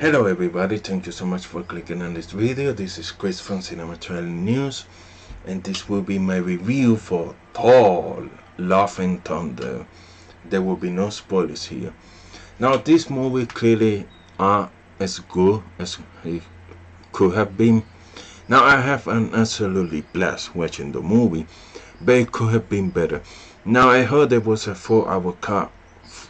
Hello everybody, thank you so much for clicking on this video. This is Chris from Cinema Trailer News, and this will be my review for Thor Love and Thunder. There will be no spoilers here. Now this movie clearly are as good as it could have been. Now I have an absolutely blast watching the movie, but it could have been better. Now I heard there was a 4-hour cut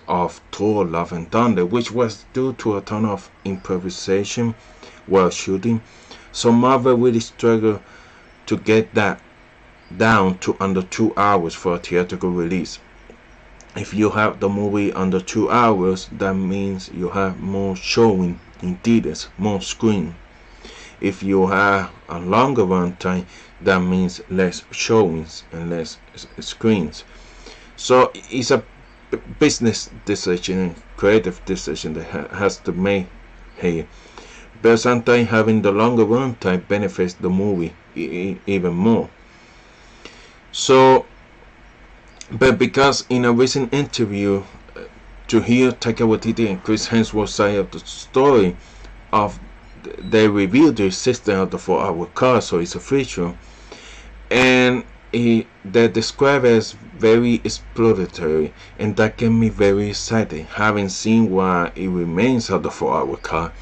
of Thor Love and Thunder, which was due to a ton of improvisation while shooting, so Marvel really struggled to get that down to under 2 hours for a theatrical release. If you have the movie under 2 hours, that means you have more showing in theaters, more screen. If you have a longer runtime, that means less showings and less screens. So it's a business decision and creative decision that has to make here, but sometimes having the longer runtime benefits the movie even more. So, but because in a recent interview to hear Taika Waititi and Chris Hemsworth side of the story of, they revealed the system of the 4-hour cut, so it's a feature, and they describe it as very exploratory, and that get me very excited, having seen what it remains of the 4-hour cut.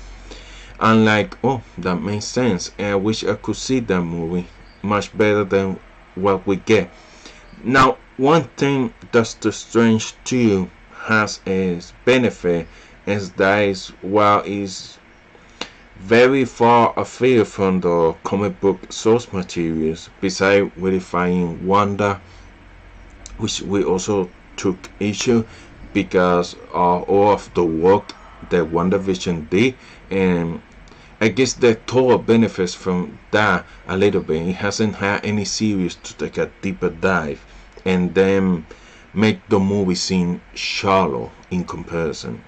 I'm like, oh, that makes sense, and I wish I could see that movie much better than what we get. Now, one thing Doctor Strange 2 has as benefit is that while it's very far afield from the comic book source materials, besides verifying Wanda, which we also took issue because of all of the work that WandaVision did, and I guess that Thor benefits from that a little bit. It hasn't had any series to take a deeper dive and then make the movie seem shallow in comparison.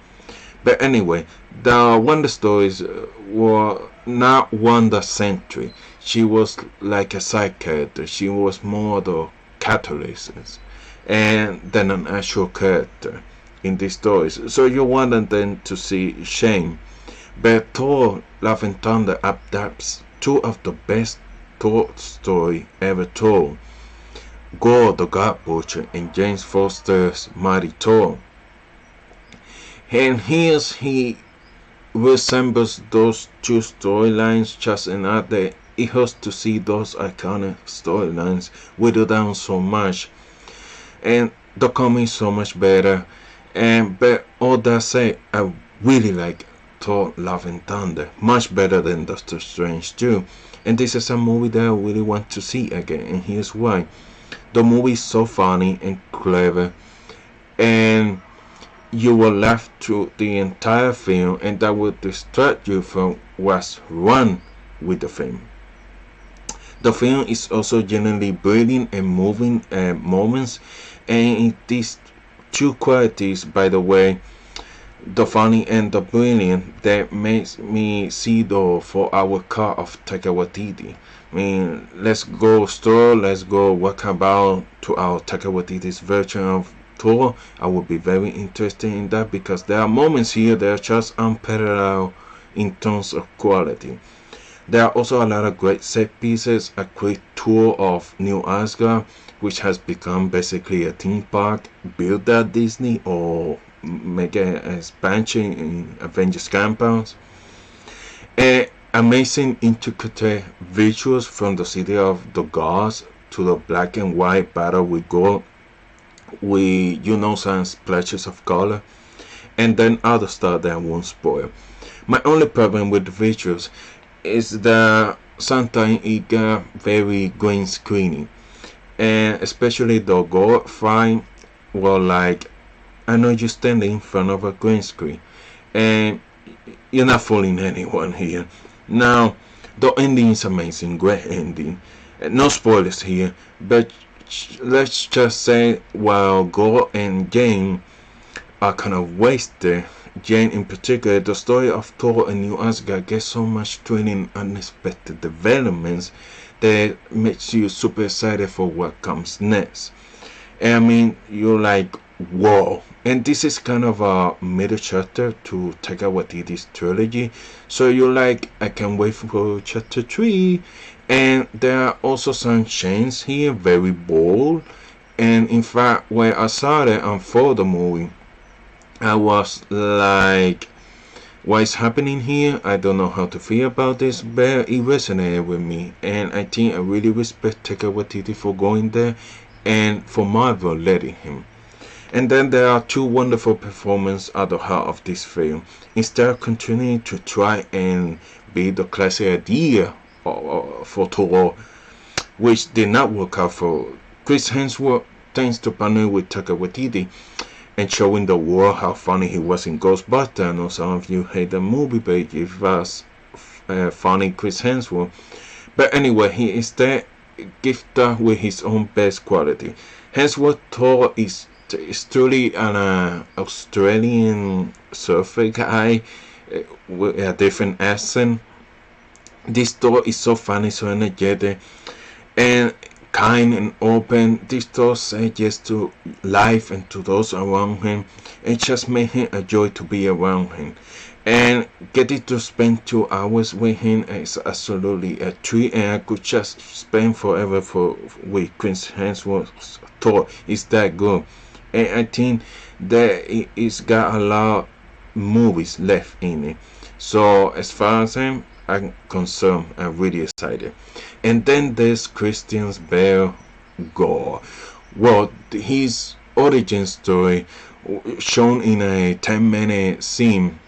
But anyway, the Wanda stories were not Wanda-centric. She was like a side character. She was more the catalyst and than an actual character in these stories. So you wanted them to see Shane. But Thor Love and Thunder adapts two of the best Thor story ever told. Gor The God Butcher and Jane Foster's Mighty Thor. And he resembles those two storylines just enough that it hurts to see those iconic storylines whittled down so much, and the comic is so much better. And but all that said, I really like Thor Love and Thunder much better than Doctor Strange 2, and this is a movie that I really want to see again, and here's why. The movie is so funny and clever, and you will laugh through the entire film, and that will distract you from what's wrong with the film. The film is also genuinely brilliant and moving moments, and these two qualities, by the way, the funny and the brilliant, that makes me see the 4-hour cut of Taika Waititi. I mean, let's go Thor, let's go walk about to our Taika Waititi's version of Thor. I would be very interested in that because there are moments here that are just unparalleled in terms of quality. There are also a lot of great set pieces, a quick tour of New Asgard, which has become basically a theme park built at Disney or mega expansion in Avengers compounds. Amazing intricate visuals from the city of the gods to the black and white battle with gold, with some splashes of color, and then other stuff that I won't spoil. My only problem with the visuals is that sometimes it got very green screeny, and especially the gold fight. Well, like, I know you're standing in front of a green screen and you're not fooling anyone here. Now the ending is amazing, great ending, no spoilers here, but let's just say while Gor and Jane are kind of wasted, Jane in particular, the story of Thor and New Asgard gets so much thrilling unexpected developments that makes you super excited for what comes next. And I mean, you're like, Whoa. And this is kind of a middle chapter to Taika Waititi's trilogy. So you're like, I can't wait for chapter 3. And there are also some chains here, very bold. And in fact, when I saw it unfold the movie, I was like, what is happening here? I don't know how to feel about this, but it resonated with me. And I think I really respect Taika Waititi for going there and for Marvel letting him. And then there are two wonderful performances at the heart of this film. Instead of continuing to try and be the classic idea for Thor, which did not work out for Chris Hemsworth, thanks to partnering with Taika Waititi and showing the world how funny he was in Ghostbusters. I know some of you hate the movie, but it was funny Chris Hemsworth. But anyway, he instead gifted with his own best quality. Hemsworth Thor is truly an Australian surfer guy with a different accent. This Thor is so funny, so energetic, and kind and open. This Thor says yes to life and to those around him. It just made him a joy to be around him. And getting to spend 2 hours with him is absolutely a treat, and I could just spend forever with Chris Hemsworth's Thor. It's that good. And I think that it's got a lot of movies left in it. So as far as I'm concerned, I'm really excited. And then there's Christian Bale Gor. Well, his origin story shown in a 10-minute scene.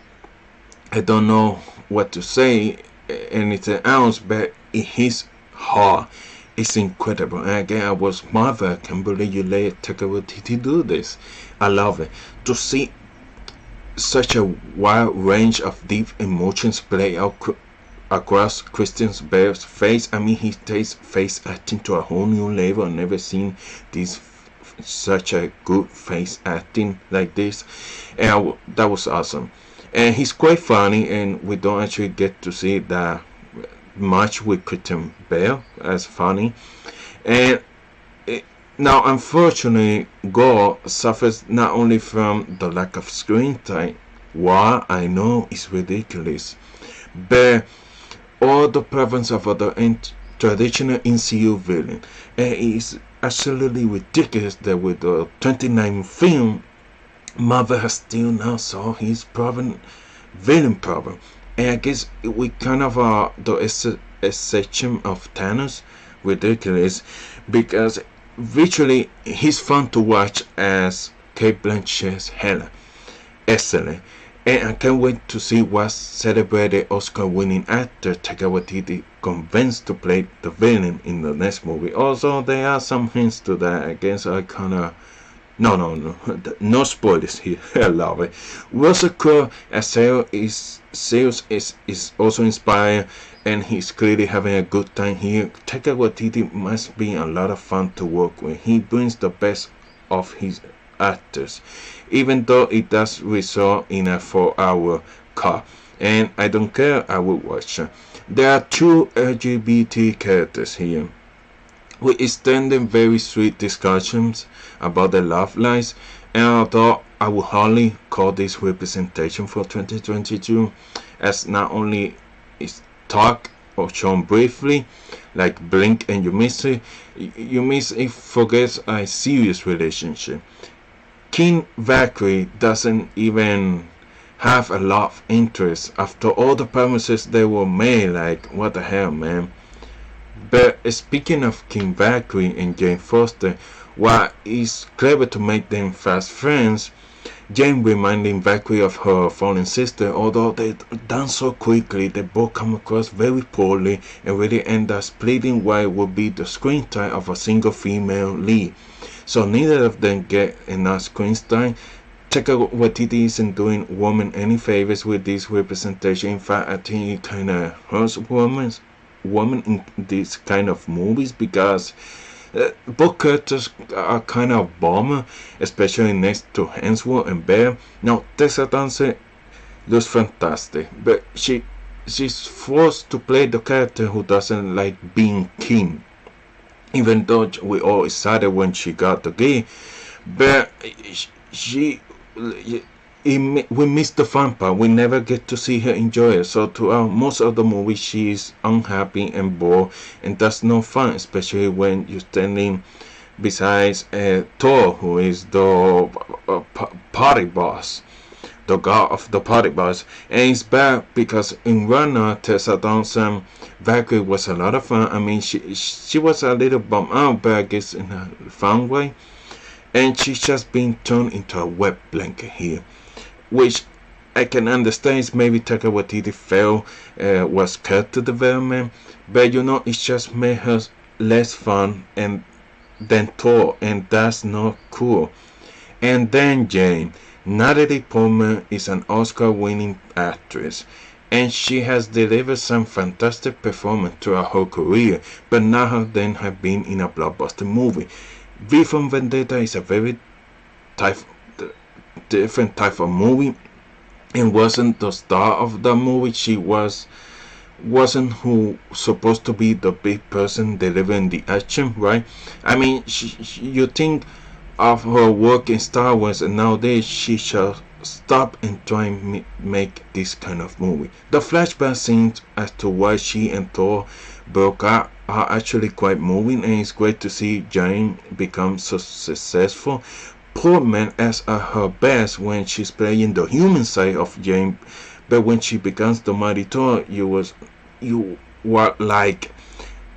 I don't know what to say anything else, but his heart is incredible. And again, I was marveled. I can't believe you let Taika Waititi do this. I love it. To see such a wide range of deep emotions play out across Christian Bale's face. I mean, he takes face acting to a whole new level. I've never seen this such a good face acting like this, and that was awesome. And he's quite funny, and we don't actually get to see that much with Christian Bale as funny. And now, unfortunately, Gor suffers not only from the lack of screen time, what I know is ridiculous, but all the problems of other traditional MCU villain. And it's absolutely ridiculous that with the 29th film, Marvel has still not solved his villain problem. And I guess we kind of are the exception of Thanos, ridiculous, because virtually he's fun to watch as Kate Blanchett's Hela. Excellent. And I can't wait to see what celebrated Oscar-winning actor Taika Waititi convinced to play the villain in the next movie. Also, there are some hints to that. I guess I kinda... No spoilers here. I love it. Russell Crowe as Zeus is also inspired, and he's clearly having a good time here. Taika Waititi must be a lot of fun to work with. He brings the best of his actors, even though it does result in a 4-hour cut. And I don't care, I will watch. There are 2 LGBT characters here. We extended very sweet discussions about their love lives, and although I would hardly call this representation for 2022, as not only is talked or shown briefly, like blink and you miss it, forgets a serious relationship. King Valkyrie doesn't even have a lot of interest after all the promises they were made. Like, what the hell, man. But speaking of King Valkyrie and Jane Foster, while it's clever to make them fast friends, Jane reminding Valkyrie of her fallen sister, although they done so quickly, they both come across very poorly and really end up splitting what would be the screen time of a single female lead. So neither of them get enough screen time. Taika Waititi isn't doing women any favors with this representation. In fact, I think it kind of hurts women in these kind of movies, because both characters are kind of bomber, especially next to Hemsworth and Bale. Now Tessa Thompson looks fantastic, but she's forced to play the character who doesn't like being king, even though we all excited when she got the gig. But she we miss the fun part. We never get to see her enjoy it. So throughout most of the movie, she is unhappy and bored, and that's no fun, especially when you're standing besides Thor, who is the party boss, the god of the party boss. And it's bad because in Runner, Tessa Thompson Valkyrie was a lot of fun. I mean, she was a little bummed out, but I guess in a fun way. And she's just being turned into a wet blanket here, which I can understand is maybe Taika Waititi felt was cut to development, but it just made her less fun and than Thor, and that's not cool. And then Jane. Natalie Portman is an Oscar-winning actress, and she has delivered some fantastic performance throughout her career, but none of them have been in a blockbuster movie. V for Vendetta is a very different type of movie, and wasn't the star of the movie. She wasn't who supposed to be the big person delivering the action, right? I mean, you think of her work in Star Wars, and nowadays she shall stop and try and make this kind of movie. The flashback scenes as to why she and Thor broke up are actually quite moving, and it's great to see Jane become so successful. Portman as at her best when she's playing the human side of Jane, but when she becomes the mighty Thor, you were like,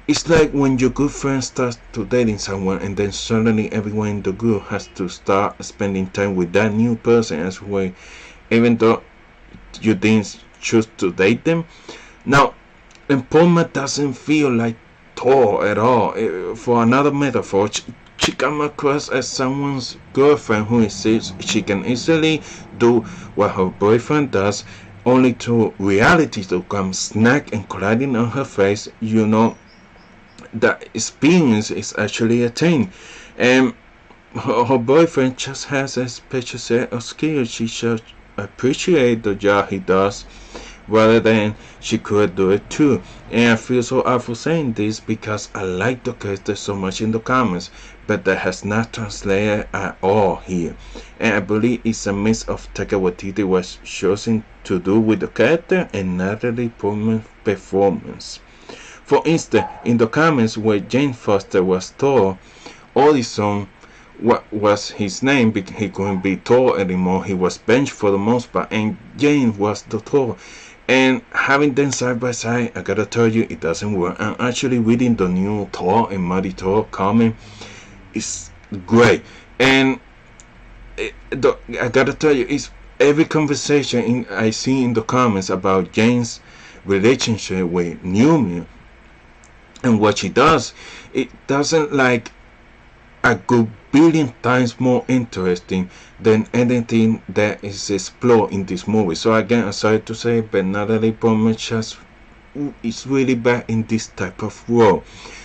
it's like when your good friend starts to dating someone, and then suddenly everyone in the group has to start spending time with that new person as well, even though you didn't choose to date them. Now, and Portman doesn't feel like Thor at all. For another metaphor, she comes across as someone's girlfriend who insists she can easily do what her boyfriend does, only to reality to come snack and colliding on her face. That experience is actually a thing, and her boyfriend just has a special set of skills. She should appreciate the job he does rather than she could do it too. And I feel so awful saying this because I like the character so much in the comics, but that has not translated at all here. And I believe it's a mix of Taika Waititi was chosen to do with the character and Natalie Portman's performance. For instance, in the comics where Jane Foster was Thor, Odysseus what was his name, he couldn't be Thor anymore. He was benched for the most part, and Jane was the Thor. And having them side by side, I gotta tell you, it doesn't work. I'm actually reading the new Thor and Mighty Thor comic. It's great, and I gotta tell you, it's every conversation I see in the comments about Jane's relationship with Newman and what she does. It doesn't like a good billion times more interesting than anything that is explored in this movie. So again, I'm sorry to say, but Natalie Portman is really bad in this type of role.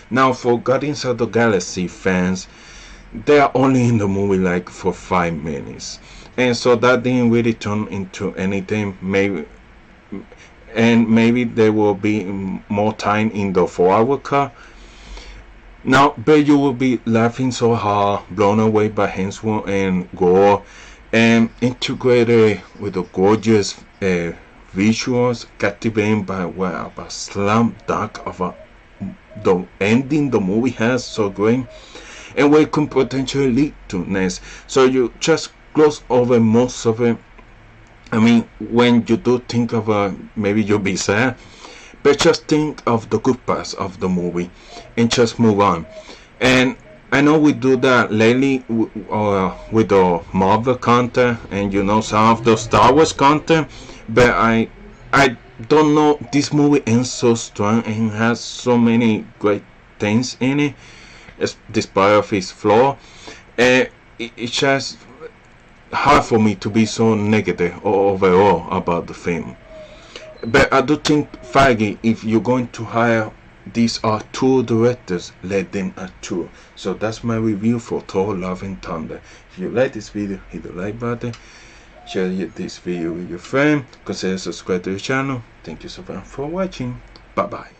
Now, for Guardians of the Galaxy fans, they are only in the movie like for 5 minutes, and so that didn't really turn into anything. Maybe there will be more time in the 4-hour cut. Now, but you will be laughing so hard, blown away by Hemsworth and Gore, and integrated with the gorgeous visuals, captivating by a slam dunk of the ending the movie has, so great, and what it could potentially lead to next. So you just gloss over most of it. I mean, when you do think of maybe you'll be sad, but just think of the good parts of the movie and just move on. And I know we do that lately with the Marvel content and some of the Star Wars content, but I don't know, this movie ends so strong and has so many great things in it, despite of its flaw. It's just hard for me to be so negative overall about the film. But I do think, Feige, if you're going to hire these are 2 directors, let them at 2. So that's my review for Thor Love and Thunder. If you like this video, hit the like button, share this video with your friend, consider subscribe to the channel. Thank you so much for watching. Bye bye.